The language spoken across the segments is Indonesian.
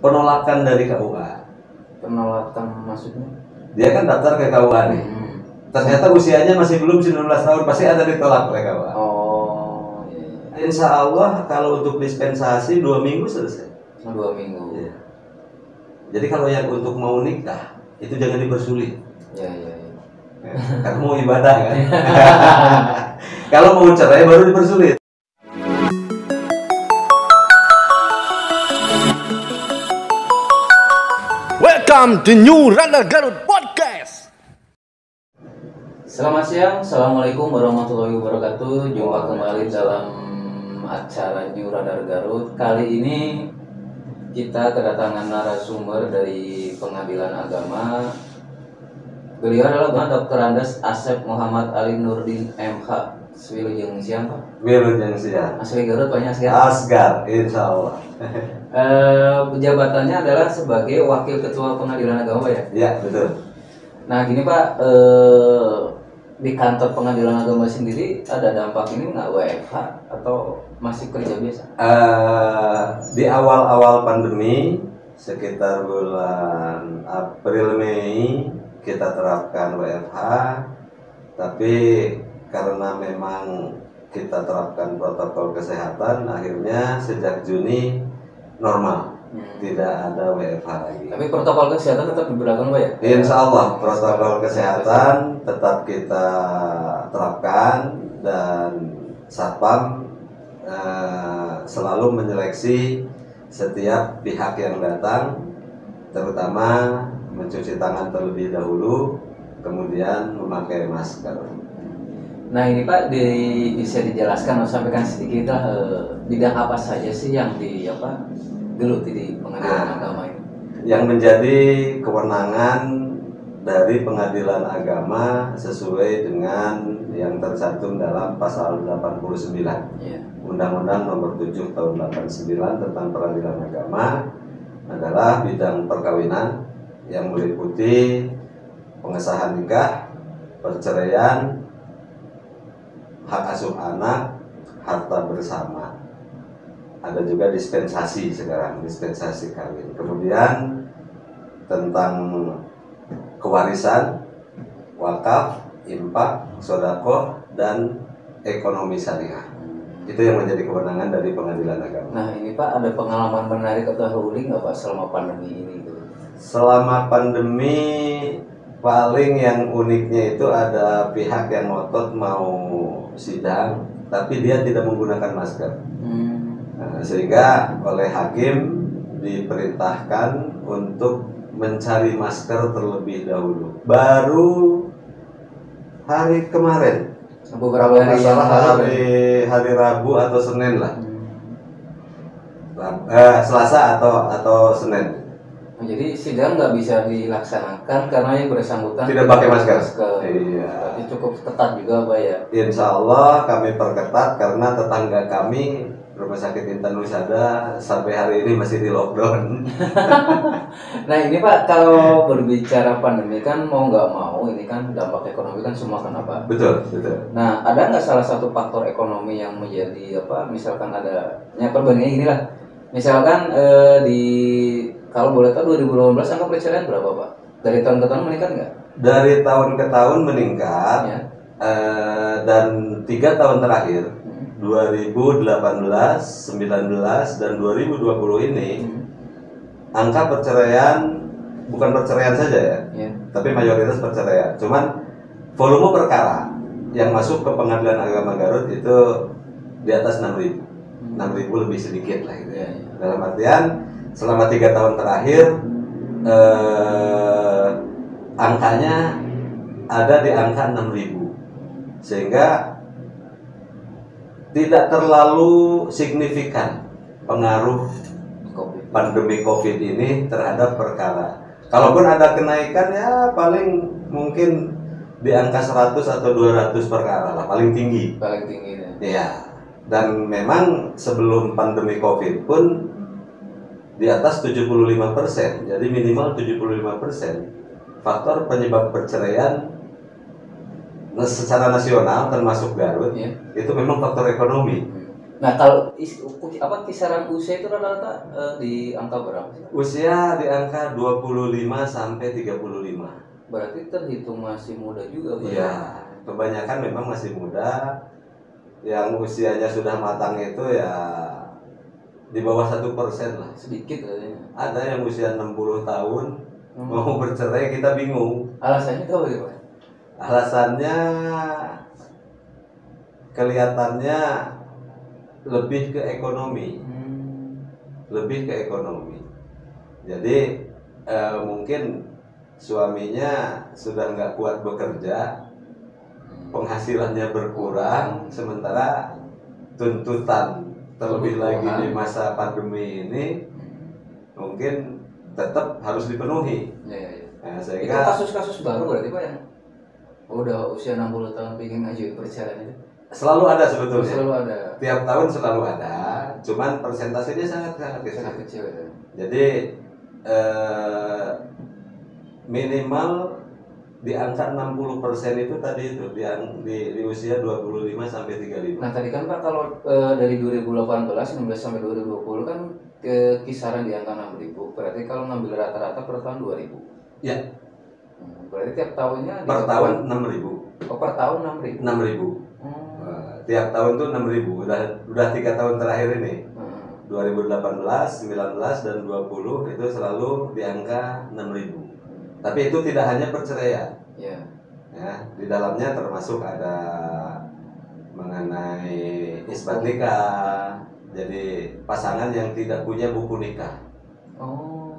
penolakan dari KUA. Penolakan maksudnya? Dia kan daftar ke KUA nih. Ternyata usianya masih belum 19 tahun, pasti ada ditolak oleh KUA. Oh, iya. Insya Allah kalau untuk dispensasi 2 minggu selesai. 2 minggu. Iya. Jadi kalau yang untuk mau nikah itu jangan dipersulit. Iya. Karena mau ibadah kan. Kalau mau cerai baru dipersulit. Welcome to New Radar Garut Podcast. Selamat siang, assalamualaikum warahmatullahi wabarakatuh. Jumpa kembali dalam acara New Radar Garut. Kali ini kita kedatangan narasumber dari Pengadilan Agama. Beliau adalah Dr. Andes Asep Muhammad Ali Nurdin MH. Wilujeng siang Pak. Wilujeng siang. Asli Garut banyak siang. Asgar, insya Allah. Jabatannya adalah sebagai Wakil Ketua Pengadilan Agama ya? Iya, betul. Nah gini Pak, di kantor Pengadilan Agama sendiri ada dampak ini nggak WFH atau masih kerja biasa? Di awal-awal pandemi, sekitar bulan April Mei kita terapkan WFH, tapi karena memang kita terapkan protokol kesehatan, akhirnya sejak Juni normal, tidak ada WFH lagi. Tapi protokol kesehatan tetap diberlakukan Pak ya? Insya Allah protokol kesehatan tetap kita terapkan dan Satpam selalu menyeleksi setiap pihak yang datang, terutama mencuci tangan terlebih dahulu, kemudian memakai masker. Nah ini Pak, bisa dijelaskan atau sampaikan sedikit lah bidang apa saja sih yang geluti di Pengadilan Agama ini? Yang menjadi kewenangan dari Pengadilan Agama sesuai dengan yang tercantum dalam pasal 89 Undang-Undang Nomor 7 Tahun 89 tentang Peradilan Agama adalah bidang perkawinan yang meliputi pengesahan nikah, perceraian, hak asuh anak, harta bersama. Ada juga dispensasi sekarang, dispensasi kawin. Kemudian tentang kewarisan, wakaf, infak, sedekah, dan ekonomi syariah. Itu yang menjadi kewenangan dari Pengadilan Agama. Nah ini Pak, ada pengalaman menarik atau ruling nggak Pak selama pandemi ini? Selama pandemi paling yang uniknya itu ada pihak yang ngotot mau sidang, tapi dia tidak menggunakan masker. Nah, sehingga oleh hakim diperintahkan untuk mencari masker terlebih dahulu. Baru hari kemarin, beberapa hari yang hari Rabu atau Senin lah, Selasa atau Senin. Jadi sidang nggak bisa dilaksanakan karena yang bersangkutan tidak pakai masker. Iya. Berarti cukup ketat juga Pak ya. Insya Allah kami perketat karena tetangga kami Rumah Sakit Intan Husada sampai hari ini masih di lockdown. Nah ini Pak, kalau berbicara pandemi kan mau nggak mau ini kan dampak ekonomi kan semua kena Pak. Betul. Nah ada nggak salah satu faktor ekonomi yang menjadi misalkan ada perbandingannya inilah. Misalkan kalau boleh tahu 2018 angka perceraian berapa Pak? Dari tahun ke tahun meningkat nggak? Dari tahun ke tahun meningkat ya. Dan 3 tahun terakhir 2018, 19, dan 2020 ini angka perceraian bukan perceraian saja ya, tapi mayoritas perceraian. Cuman volume perkara yang masuk ke Pengadilan Agama Garut itu di atas 6.000 lebih sedikit lah gitu ya. Dalam artian selama 3 tahun terakhir angkanya ada di angka 6.000, sehingga tidak terlalu signifikan pengaruh pandemi COVID ini terhadap perkara. Kalaupun ada kenaikan ya paling mungkin di angka 100 atau 200 perkara lah, paling tinggi. Ya. Dan memang sebelum pandemi COVID pun di atas 75%, jadi minimal 75%. Faktor penyebab perceraian secara nasional termasuk Garut itu memang faktor ekonomi. Nah kalau kisaran usia itu rata-rata di angka berapa sih? Usia di angka 25 sampai 35. Berarti terhitung masih muda juga, Pak? Iya, kebanyakan memang masih muda. Yang usianya sudah matang itu ya di bawah 1% lah. Sedikit katanya. Ada yang usia 60 tahun mau bercerai, kita bingung. Alasannya tahu ya, Pak? Alasannya kelihatannya lebih ke ekonomi. Lebih ke ekonomi. Jadi mungkin suaminya sudah nggak kuat bekerja, penghasilannya berkurang, sementara tuntutan terlebih lagi di masa pandemi ini mungkin tetap harus dipenuhi. Nah, itu kasus-kasus baru berarti Pak yang udah usia 60 tahun ingin ngajuin perceraian itu? Selalu ada sebetulnya. Selalu ada. Tiap tahun selalu ada, cuman persentasenya sangat kecil. Ya. Jadi minimal di angka 60% itu tadi itu di usia 25 sampai 35. Nah tadi kan Pak kalau dari 2018 19 sampai 2020 kan kisaran di angka 6.000. Berarti kalau ngambil rata-rata per tahun 2.000. Ya. Berarti tiap tahunnya per tahun 6.000. Oh, per tahun 6.000. 6.000. Tiap tahun tuh 6.000. Udah 3 tahun terakhir ini. 2018, 19 dan 20 itu selalu di angka 6.000. Tapi itu tidak hanya perceraian. Ya, di dalamnya termasuk ada mengenai isbat nikah. Jadi pasangan yang tidak punya buku nikah. Oh.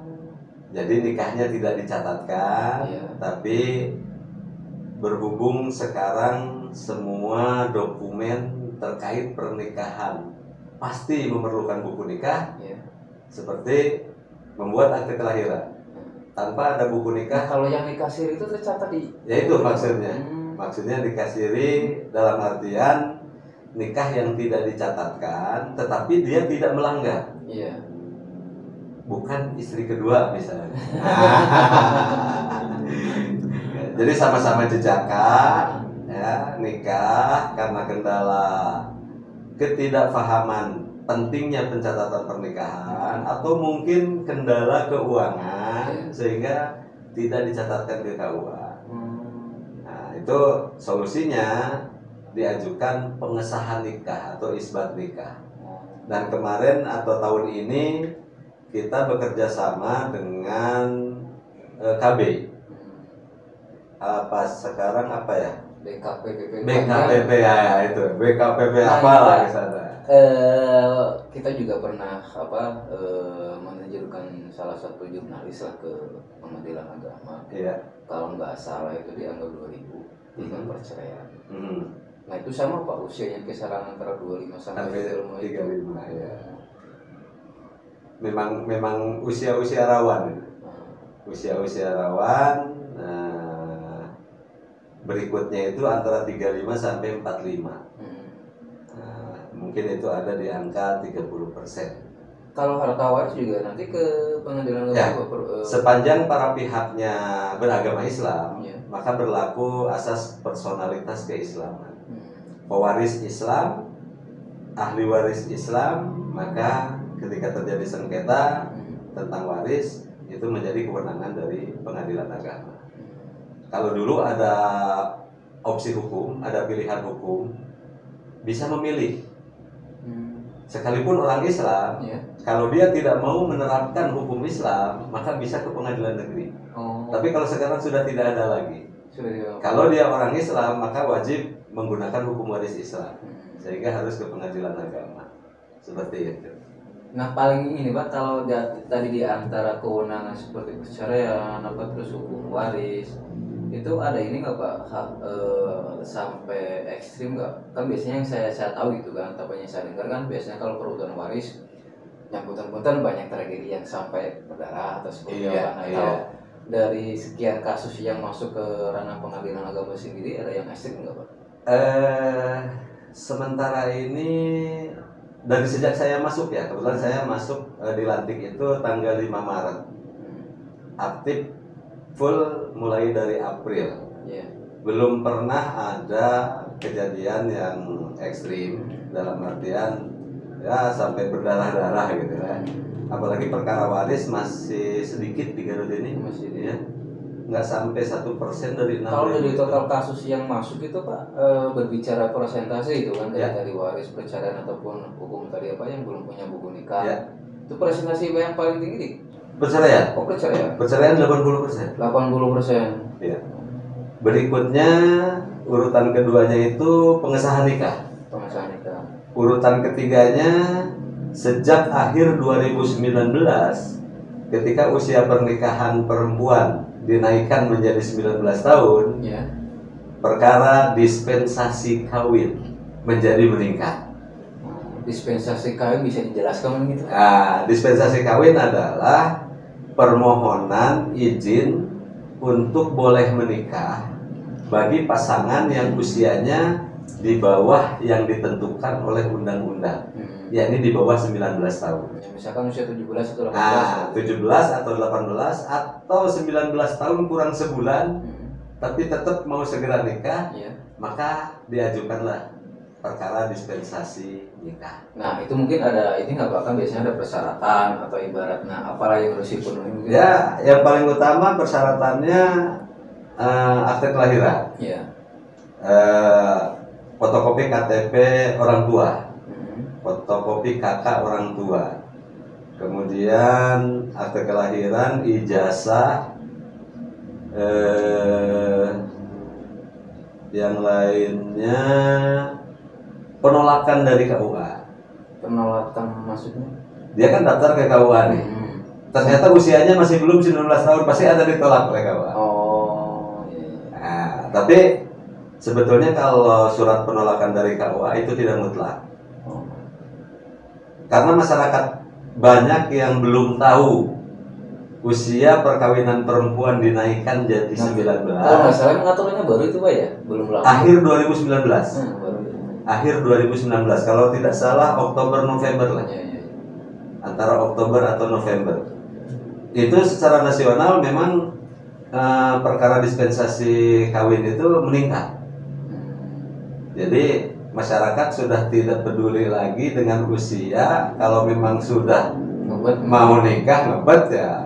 Jadi nikahnya tidak dicatatkan, tapi berhubung sekarang semua dokumen terkait pernikahan pasti memerlukan buku nikah, seperti membuat akte kelahiran. Tanpa ada buku nikah, kalau yang nikah siri itu tercatat di? Ya itu maksudnya. Maksudnya nikah siri dalam artian nikah yang tidak dicatatkan, tetapi dia tidak melanggar. Iya. Bukan istri kedua misalnya. Jadi sama-sama jejaka, ya, nikah karena kendala ketidakfahaman pentingnya pencatatan pernikahan atau mungkin kendala keuangan sehingga tidak dicatatkan ke KUA. Nah, itu solusinya diajukan pengesahan nikah atau isbat nikah. Dan kemarin atau tahun ini kita bekerja sama dengan KB. Sekarang apa ya? BKPP ya itu. BKPP apalah ke sana. Kita juga pernah menunjukkan salah satu jurnalis lah ke Pengadilan Agama. Iya. Kalau nggak salah itu dianggap 2.000 dengan perceraian. Nah itu sama Pak, usianya kisaran antara 25 sampai 35 ya. Memang usia rawan. Usia rawan. Berikutnya itu antara 35 sampai 45. Mungkin itu ada di angka 30%. Kalau harta waris juga nanti ke pengadilan agama. Sepanjang para pihaknya beragama Islam, maka berlaku asas personalitas keislaman. Pewaris Islam, ahli waris Islam, maka ketika terjadi sengketa tentang waris itu menjadi kewenangan dari pengadilan agama. Kalau dulu ada opsi hukum, ada pilihan hukum, bisa memilih. Sekalipun orang Islam, kalau dia tidak mau menerapkan hukum Islam, maka bisa ke pengadilan negeri. Tapi kalau sekarang sudah tidak ada lagi. Kalau dia orang Islam, maka wajib menggunakan hukum waris Islam, sehingga harus ke pengadilan agama. Seperti itu. Nah paling ini Pak, kalau tadi di antara kewenangan seperti perceraian, terus hukum waris, itu ada ini nggak Pak, sampai ekstrim nggak? Kan biasanya yang saya tahu gitu kan, tapi yang saya dengar kan biasanya kalau perebutan waris nyangkut-nyangkutan banyak tragedi yang sampai berdarah atau seperti apa. Kalau dari sekian kasus yang masuk ke ranah pengadilan agama sendiri, ada yang ekstrim nggak Pak? Sementara ini dari sejak saya masuk ya, kebetulan saya masuk dilantik itu tanggal 5 Maret. Aktif full mulai dari April. Belum pernah ada kejadian yang ekstrim dalam artian ya sampai berdarah-darah gitu kan. Apalagi perkara waris masih sedikit di Garut ini, Masih ya, nggak sampai 1% dari 6.000. Kalau dari total kasus yang masuk itu Pak, berbicara persentase itu kan dari waris, perceraian ataupun hukum tadi apa yang belum punya buku nikah, Ya. itu persentase yang paling tinggi nih? Perceraian? Oh perceraian? Perceraian 80%. 80%. Ya. Berikutnya urutan keduanya itu pengesahan nikah. Pengesahan nikah. Urutan ketiganya sejak akhir 2019 ketika usia pernikahan perempuan dinaikkan menjadi 19 tahun, Ya. perkara dispensasi kawin menjadi meningkat. Dispensasi kawin bisa dijelaskan gitu? Nah, dispensasi kawin adalah permohonan izin untuk boleh menikah bagi pasangan yang usianya di bawah yang ditentukan oleh undang-undang, yakni di bawah 19 tahun. Ya, misalkan usia 17 atau 18. Nah, 17 atau 18 atau 19 tahun kurang sebulan, tapi tetap mau segera nikah, Ya. maka diajukanlah perkara dispensasi nikah. Nah itu mungkin ada ini nggak bahkan biasanya ada persyaratan atau ibaratnya apalah yang harus dipenuhi mungkin? Ya, yang paling utama persyaratannya akte kelahiran, Ya. fotokopi KTP orang tua, fotokopi kakak orang tua, kemudian akte kelahiran, ijazah, yang lainnya penolakan dari KUA. Penolakan maksudnya? Dia kan daftar ke KUA nih. Ternyata usianya masih belum 19 tahun, pasti ada ditolak oleh KUA. Oh, iya. Nah, tapi sebetulnya kalau surat penolakan dari KUA itu tidak mutlak. Oh. Karena masyarakat banyak yang belum tahu usia perkawinan perempuan dinaikkan jadi 19. Kalau nggak salah mengaturnya baru itu Pak ya? Belum lama. Akhir 2019. Baru. Akhir 2019, kalau tidak salah Oktober November lah. Ya. Antara Oktober atau November. Itu secara nasional memang perkara dispensasi kawin itu meningkat. Jadi masyarakat sudah tidak peduli lagi dengan usia. Kalau memang sudah mau nikah ngebet ya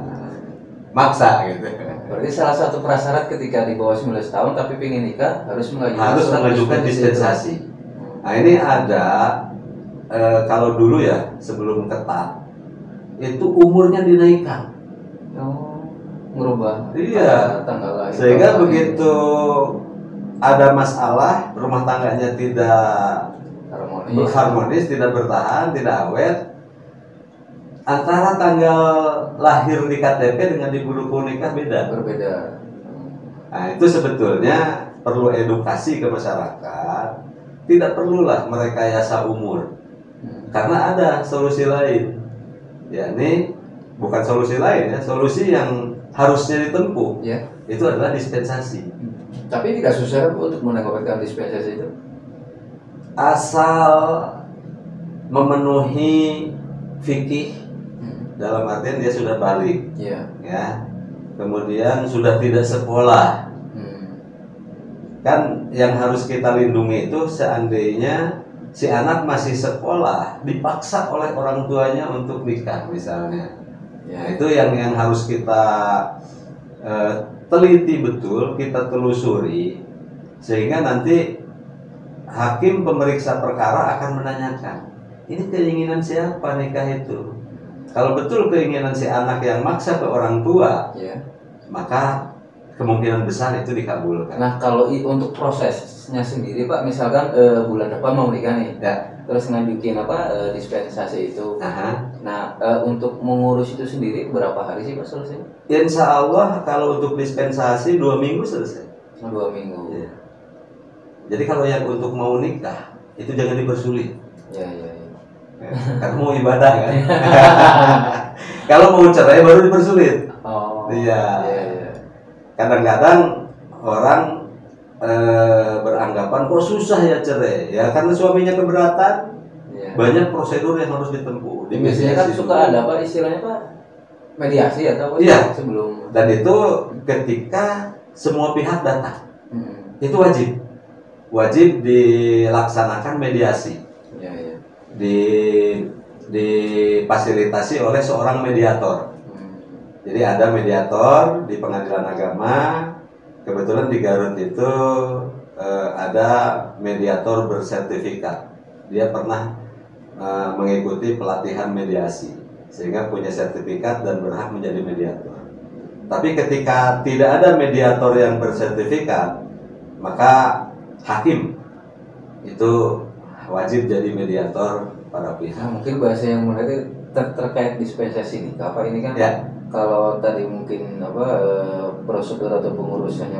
maksa gitu. Berarti salah satu prasyarat ketika di bawah 19 tahun tapi pengen nikah harus mengajukan dispensasi. Nah ini ada kalau dulu ya sebelum ketat itu umurnya dinaikkan. Oh, merubah. Iya. Tanggal lahir. Sehingga begitu ada masalah rumah tangganya tidak harmonis, tidak bertahan, tidak awet, antara tanggal lahir di KTP dengan di buku nikah berbeda. Nah itu sebetulnya perlu edukasi ke masyarakat. Tidak perlulah merekayasa umur, karena ada solusi lain, yakni bukan solusi lain ya, solusi yang harusnya ditempuh, ya. Itu adalah dispensasi. Tapi tidak susah untuk mendapatkan dispensasi itu, asal memenuhi fikih, dalam artian dia sudah balik, ya, kemudian sudah tidak sekolah. Kan yang harus kita lindungi itu seandainya si anak masih sekolah dipaksa oleh orang tuanya untuk nikah misalnya, ya itu yang harus kita teliti betul, kita telusuri sehingga nanti hakim pemeriksa perkara akan menanyakan ini keinginan siapa nikah itu. Kalau betul keinginan si anak yang maksa ke orang tua, maka kemungkinan besar itu dikabulkan. Nah kalau untuk prosesnya sendiri Pak, misalkan bulan depan mau nikah nih, terus ngajuin dispensasi itu. Nah untuk mengurus itu sendiri berapa hari sih Pak selesai? Insya Allah kalau untuk dispensasi 2 minggu selesai. 2 minggu. Ya. Jadi kalau yang untuk mau nikah itu jangan dipersulit. Ya. Karena mau ibadah kan. Kalau mau cerai baru dipersulit. Oh. Iya. Kadang-kadang orang beranggapan kok susah ya cerai ya karena suaminya keberatan, banyak prosedur yang harus ditempuh. Biasanya kan suka ada apa istilahnya Pak, mediasi atau sebelum. Dan itu ketika semua pihak datang, itu wajib dilaksanakan mediasi. di difasilitasi oleh seorang mediator. Jadi ada mediator di Pengadilan Agama. Kebetulan di Garut itu ada mediator bersertifikat. Dia pernah mengikuti pelatihan mediasi sehingga punya sertifikat dan berhak menjadi mediator. Tapi ketika tidak ada mediator yang bersertifikat, maka hakim itu wajib jadi mediator para pihak. Nah, mungkin bahasa yang menarik terkait dispensasi nikah apa ini kan Ya. kalau tadi mungkin prosedur atau pengurusannya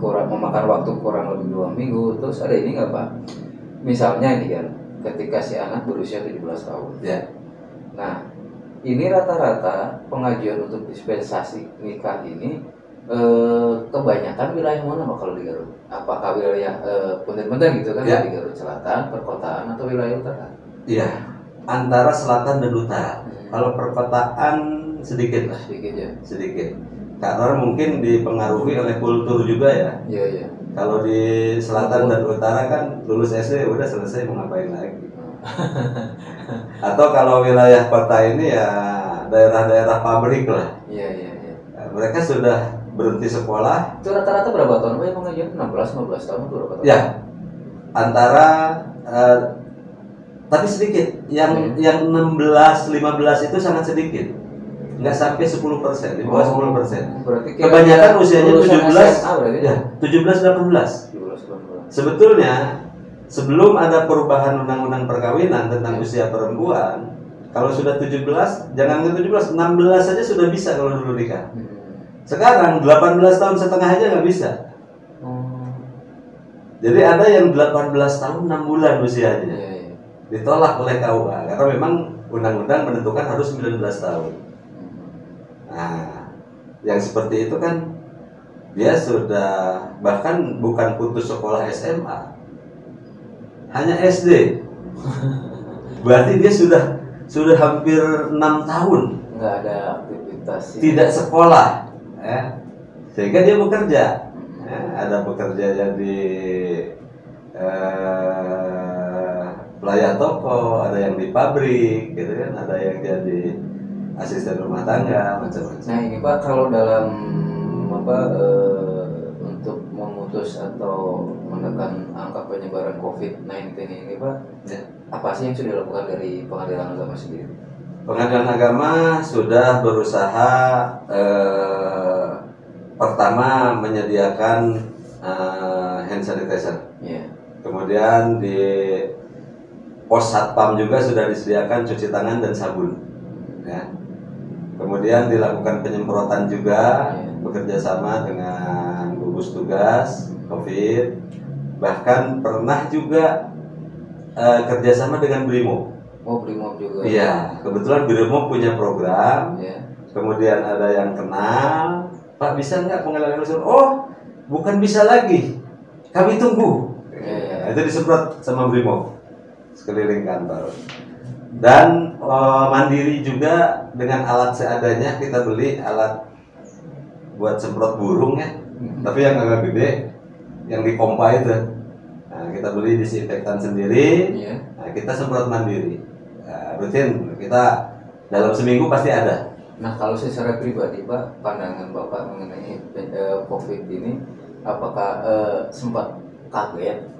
kurang memakan waktu kurang lebih 2 minggu, terus ada ini nggak Pak? Misalnya ini kan ketika si anak berusia 17 tahun. Ya. Nah, ini rata-rata pengajuan untuk dispensasi nikah ini kebanyakan wilayah mana Pak kalau di Garut? Apakah wilayah punten-punten gitu kan Ya. di Garut Selatan, perkotaan atau wilayah utara? Iya, antara selatan dan utara. Kalau perkotaan sedikit lah, Sedikit ya. sedikit. Karena mungkin dipengaruhi oleh kultur juga ya. Iya, iya. Kalau di selatan dan utara kan lulus SD udah selesai, mau ngapain lagi. Atau kalau wilayah kota ini ya daerah-daerah pabrik lah. Iya, iya, iya. Nah, mereka sudah berhenti sekolah. Itu rata-rata berapa tahun Pak yang pengajuan? 15 tahun atau berapa tahun? Ya, antara tapi sedikit. Yang 16-15 itu sangat sedikit. Nggak sampai 10%, di bawah 10%. Berarti Kebanyakan usianya lulusan 17, SMA berarti ya, 17-18. 17. Sebetulnya sebelum ada perubahan undang-undang perkawinan tentang usia perempuan, kalau sudah 17, jangan ke 17, 16 saja sudah bisa kalau dulu nikah. Sekarang 18 tahun setengah aja nggak bisa. Jadi ada yang 18 tahun 6 bulan usianya. Iya, iya. Ditolak oleh KUA karena memang undang-undang menentukan harus 19 tahun. Nah, yang seperti itu kan dia sudah bahkan bukan putus sekolah SMA, hanya SD. Berarti dia sudah hampir 6 tahun Nggak ada aktivitas. tidak sekolah, ya. Sehingga dia bekerja. Ya, ada bekerja jadi pelayan toko, ada yang di pabrik, gitu kan, ada yang jadi asisten rumah tangga, macam-macam. Nah ini Pak, kalau dalam untuk memutus atau menekan angka penyebaran COVID-19 ini Pak, Ya. apa sih yang sudah dilakukan dari Pengadilan Agama sendiri? Pengadilan Agama sudah berusaha pertama menyediakan hand sanitizer. Iya. Kemudian di pos satpam juga sudah disediakan cuci tangan dan sabun. Ya. Kemudian dilakukan penyemprotan juga, bekerja sama dengan gugus tugas COVID. Bahkan pernah juga kerjasama dengan Brimob. Oh, Brimob juga. Iya, kebetulan Brimob punya program. Iya. Kemudian ada yang kenal, Pak bisa nggak pengadilan usul? Oh, bukan bisa lagi, kami tunggu. Iya. Itu disemprot sama Brimob sekeliling kantor. Dan mandiri juga dengan alat seadanya, kita beli alat buat semprot burung ya, tapi yang agak gede, yang dipompa itu. Nah, kita beli disinfektan sendiri. Iya. Nah, kita semprot mandiri. Nah, rutin kita dalam seminggu pasti ada. Nah kalau secara pribadi Pak, pandangan Bapak mengenai COVID ini, apakah sempat kaget,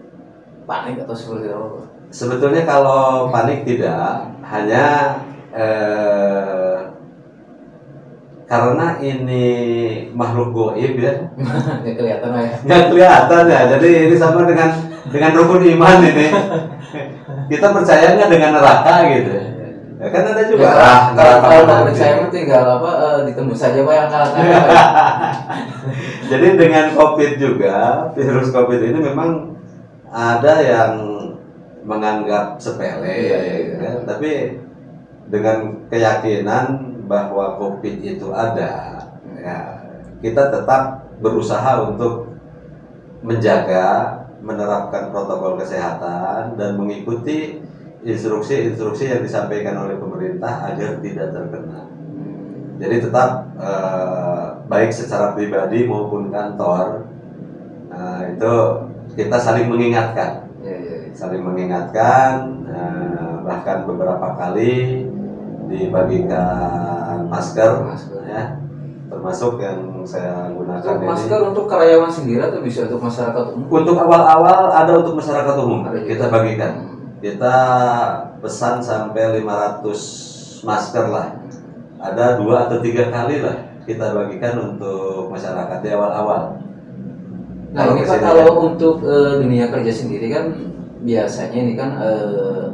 panik atau seperti apa Pak? Sebetulnya kalau panik tidak, hanya karena ini makhluk goib ya, Nggak kelihatan Pak ya? nggak kelihatan ya. Jadi ini sama dengan rukun iman ini. Kita percaya nggak dengan neraka gitu? Ya kan ada juga. Ya, kalau neraka nggak nanti. percaya mah tinggal ditembus saja Pak yang kalah. Jadi dengan COVID juga, virus COVID ini memang ada yang menganggap sepele, Iya. gitu kan. Tapi dengan keyakinan bahwa COVID itu ada, ya, kita tetap berusaha untuk menjaga, menerapkan protokol kesehatan dan mengikuti instruksi-instruksi yang disampaikan oleh pemerintah agar tidak terkena. Jadi tetap baik secara pribadi maupun kantor itu kita saling mengingatkan, Iya. saling mengingatkan bahkan beberapa kali dibagikan masker. Ya, termasuk yang saya gunakan Untuk masker untuk karyawan sendiri atau bisa untuk masyarakat umum? Untuk awal-awal ada untuk masyarakat umum kita juga. bagikan. Kita pesan sampai 500 masker lah. Ada 2 atau 3 kali lah kita bagikan untuk masyarakat di awal-awal. Nah ini Pak, kalau untuk dunia kerja sendiri kan biasanya ini kan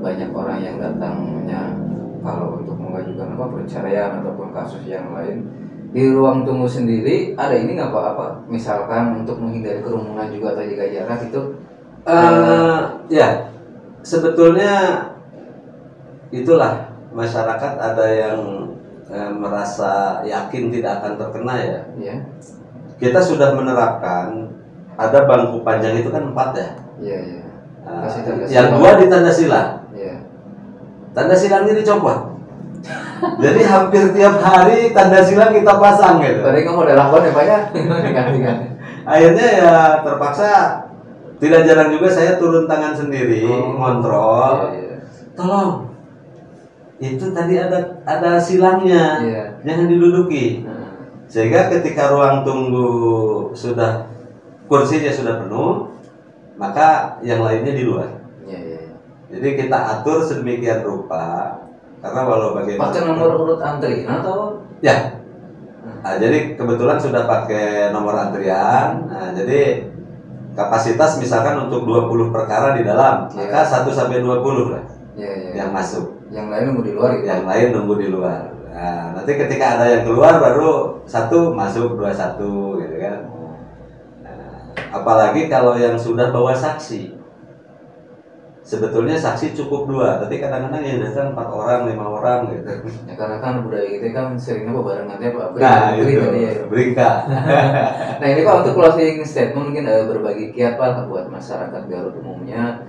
banyak orang yang datangnya kalau untuk mengajukan perceraian ataupun kasus yang lain. Di ruang tunggu sendiri ada ini nggak Pak, apa misalkan untuk menghindari kerumunan juga atau jaga jarak itu? Ya, sebetulnya itulah masyarakat ada yang merasa yakin tidak akan terkena ya. Iya. Kita sudah menerapkan ada bangku panjang itu kan 4 ya. Iya iya. Yang 2 di tanda silang. Iya. Tanda silangnya dicopot. Jadi hampir tiap hari tanda silang kita pasang gitu. Tadi kamu udah lakukan ya Pak ya? Ganti-ganti. Akhirnya ya terpaksa, tidak jarang juga saya turun tangan sendiri, ngontrol. Iya, iya. Tolong, itu tadi ada silangnya, Iya. jangan diduduki. Sehingga ketika ruang tunggu sudah kursinya sudah penuh, maka yang lainnya di luar. Iya, iya. Jadi kita atur sedemikian rupa. Karena walau bagaimana Pakai nomor urut antri atau? ya, nah, jadi kebetulan sudah pakai nomor antrian. Nah, jadi kapasitas misalkan untuk 20 perkara di dalam, maka 1 sampai 20 lah yang masuk. Yang lain nunggu di luar gitu. Yang lain nunggu di luar. Nah, nanti ketika ada yang keluar baru 1 masuk 21 gitu kan. Nah, apalagi kalau yang sudah bawa saksi. Sebetulnya saksi cukup 2, tapi kadang-kadang yang datang 4 orang, 5 orang gitu. Ya karena kan budaya kita kan seringnya barengannya Pak. Nah itu, beringka. Nah ini Pak, untuk closing statement mungkin berbagi kiat Pak buat masyarakat Garut umumnya,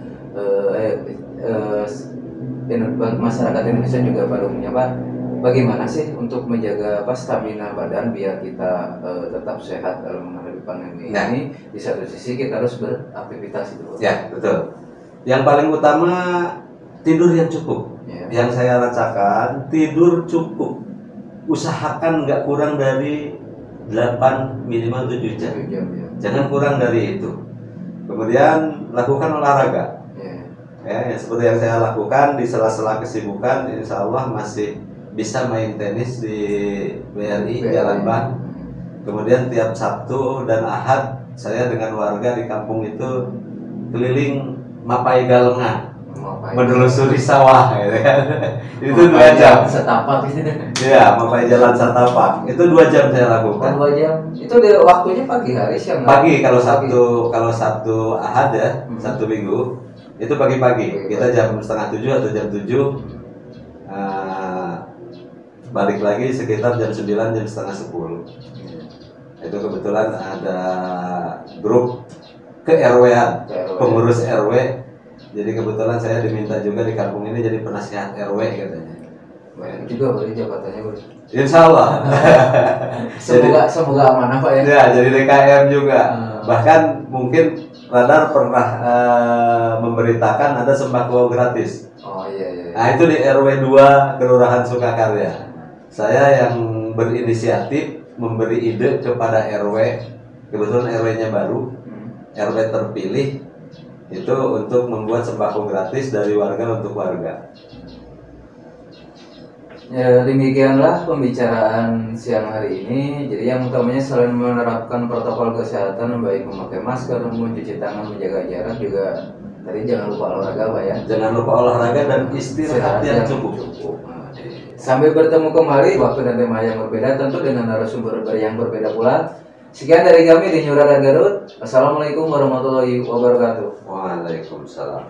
masyarakat Indonesia juga pada umumnya Pak. Bagaimana sih untuk menjaga stamina badan biar kita tetap sehat dalam menghadapi pandemi ini? Di satu sisi kita harus beraktivitas itu. Ya betul. Yang paling utama tidur yang cukup. Yang saya rasakan tidur cukup. Usahakan nggak kurang dari 8 minimal 7 jam. Jangan kurang dari itu. Kemudian lakukan olahraga. Ya, seperti yang saya lakukan di sela-sela kesibukan, insya Allah masih bisa main tenis di BRI Jalan Ban. Kemudian tiap Sabtu dan Ahad saya dengan warga di kampung itu keliling Mapai Galengan, menelusuri sawah gitu kan. Itu 2 jam. Setapak gitu. Iya, Mapai Jalan Satapak. Itu 2 jam saya lakukan. 2 jam. Itu waktunya pagi hari siang. Pagi kalau Sabtu Ahad ya, Sabtu Minggu itu pagi-pagi. Kita jam 6:30 atau jam 7. Balik lagi sekitar jam 9, jam 9:30. Itu kebetulan ada grup ke RW-an, pengurus RW. Jadi kebetulan saya diminta juga di kampung ini jadi penasihat RW katanya. Banyak juga berarti jabatannya Bro. Insya Allah. Semoga amanah Pak ya. Ya, jadi DKM juga. Bahkan mungkin Radar pernah memberitakan ada sembako gratis. Oh iya. Nah itu di RW 2 Kelurahan Sukakarya. Saya yang berinisiatif memberi ide kepada RW. Kebetulan RW-nya baru. RW terpilih itu untuk membuat sembako gratis dari warga untuk warga. Ya, demikianlah pembicaraan siang hari ini. Jadi yang utamanya selain menerapkan protokol kesehatan baik memakai masker, mencuci tangan, menjaga jarak juga tadi jangan lupa olahraga Pak ya. Jangan lupa olahraga dan istirahat yang cukup. Sampai bertemu kembali waktu dan tema yang berbeda, tentu dengan narasumber yang berbeda pula. Sekian dari kami di New Radar Garut. Assalamualaikum warahmatullahi wabarakatuh. Waalaikumsalam.